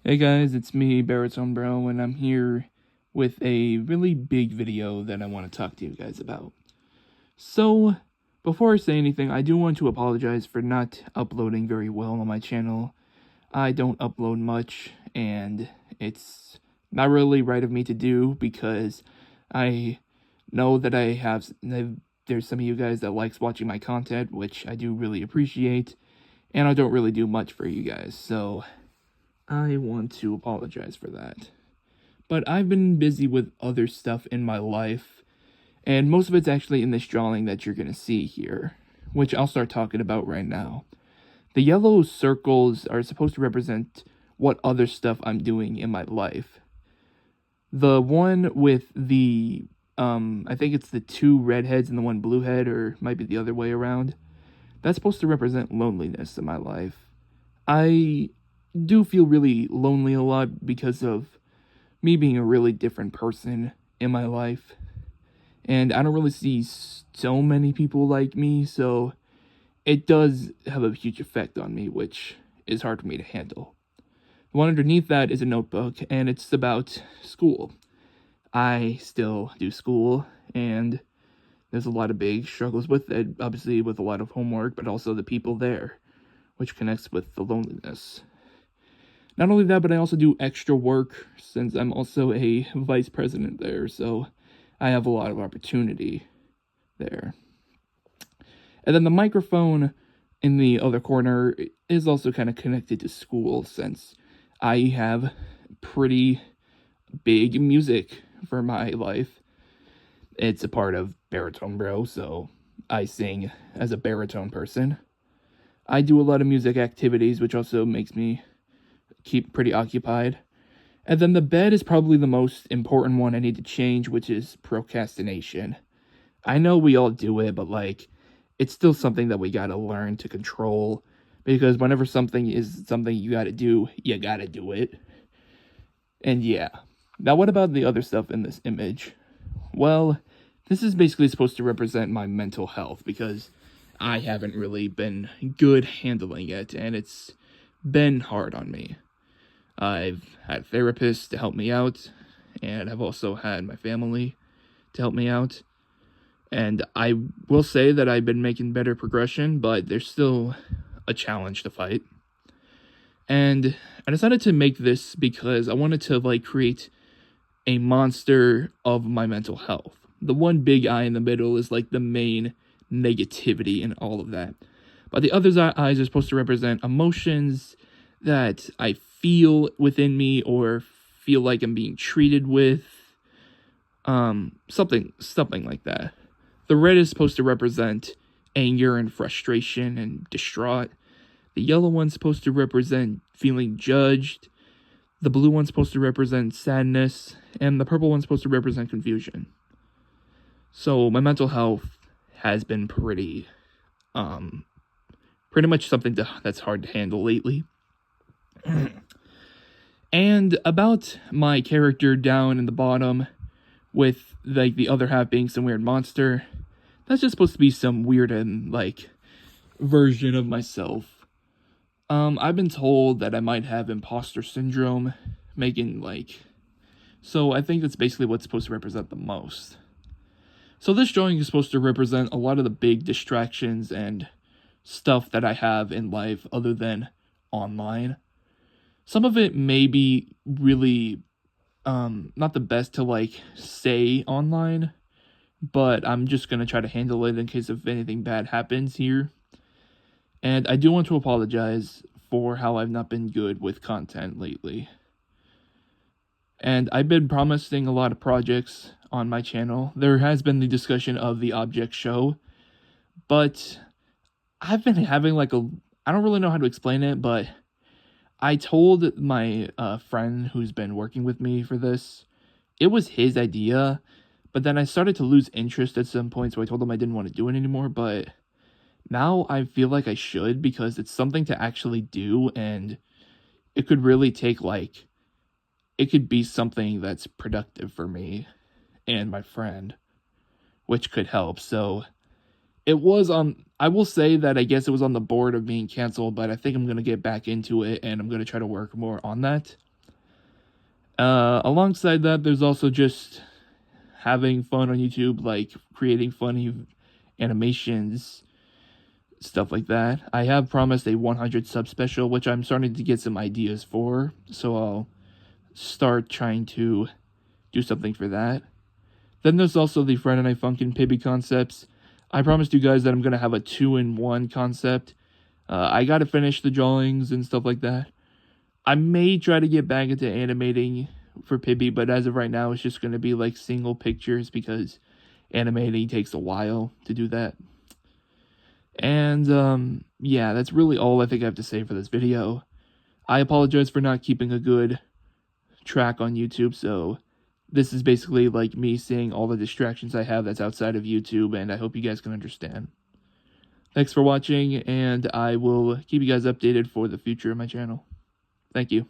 Hey guys, it's me, Baritone Bro, and I'm here with a really big video that I want to talk to you guys about. So, before I say anything, I do want to apologize for not uploading very well on my channel. I don't upload much, and it's not really right of me to do because I know that there's some of you guys that likes watching my content, which I do really appreciate, and I don't really do much for you guys, so I want to apologize for that. But I've been busy with other stuff in my life, and most of it's actually in this drawing that you're gonna see here, which I'll start talking about right now. The yellow circles are supposed to represent what other stuff I'm doing in my life. The one with the, I think it's the two redheads and the one blue head, or might be the other way around, that's supposed to represent loneliness in my life. I do feel really lonely a lot because of me being a really different person in my life. And I don't really see so many people like me, so it does have a huge effect on me, which is hard for me to handle. The one underneath that is a notebook, and it's about school. I still do school, and there's a lot of big struggles with it, obviously with a lot of homework, but also the people there, which connects with the loneliness. Not only that, but I also do extra work since I'm also a vice president there, so I have a lot of opportunity there. And then the microphone in the other corner is also kind of connected to school since I have pretty big music for my life. It's a part of Baritone Bro, so I sing as a baritone person. I do a lot of music activities, which also makes me keep pretty occupied. And then the bed is probably the most important one I need to change, which is procrastination. I know we all do it, but it's still something that we gotta learn to control. Because whenever something is something you gotta do it. And yeah. Now, what about the other stuff in this image? Well, this is basically supposed to represent my mental health because I haven't really been good handling it, and it's been hard on me. I've had therapists to help me out, and I've also had my family to help me out. And I will say that I've been making better progression, but there's still a challenge to fight. And I decided to make this because I wanted to create a monster of my mental health. The one big eye in the middle is the main negativity and all of that. But the other eyes are supposed to represent emotions that I feel within me or feel like I'm being treated with. Something like that. The red is supposed to represent anger and frustration and distraught. The yellow one's supposed to represent feeling judged. The blue one's supposed to represent sadness. And the purple one's supposed to represent confusion. So my mental health has been pretty much something that's hard to handle lately. And about my character down in the bottom, with the other half being some weird monster, that's just supposed to be some weird and version of myself. I've been told that I might have imposter syndrome, so I think that's basically what's supposed to represent the most. So this drawing is supposed to represent a lot of the big distractions and stuff that I have in life other than online. Some of it may be really not the best to say online, but I'm just gonna try to handle it in case if anything bad happens here. And I do want to apologize for how I've not been good with content lately. And I've been promising a lot of projects on my channel. There has been the discussion of the object show, but I've been having I don't really know how to explain it, but I told my friend who's been working with me for this, it was his idea, but then I started to lose interest at some point, so I told him I didn't want to do it anymore, but now I feel like I should because it's something to actually do, and it could really take it could be something that's productive for me and my friend, which could help. So it was I will say that I guess it was on the board of being canceled, but I think I'm going to get back into it and I'm going to try to work more on that. Alongside that, there's also just having fun on YouTube, like creating funny animations, stuff like that. I have promised a 100 sub special, which I'm starting to get some ideas for, so I'll start trying to do something for that. Then there's also the Friday Night Funkin' Pibby concepts. I promised you guys that I'm going to have a 2-in-1 concept. I got to finish the drawings and stuff like that. I may try to get back into animating for Pibby, but as of right now, it's just going to be like single pictures because animating takes a while to do that. And, yeah, that's really all I think I have to say for this video. I apologize for not keeping a good track on YouTube, so this is basically like me seeing all the distractions I have that's outside of YouTube, and I hope you guys can understand. Thanks for watching, and I will keep you guys updated for the future of my channel. Thank you.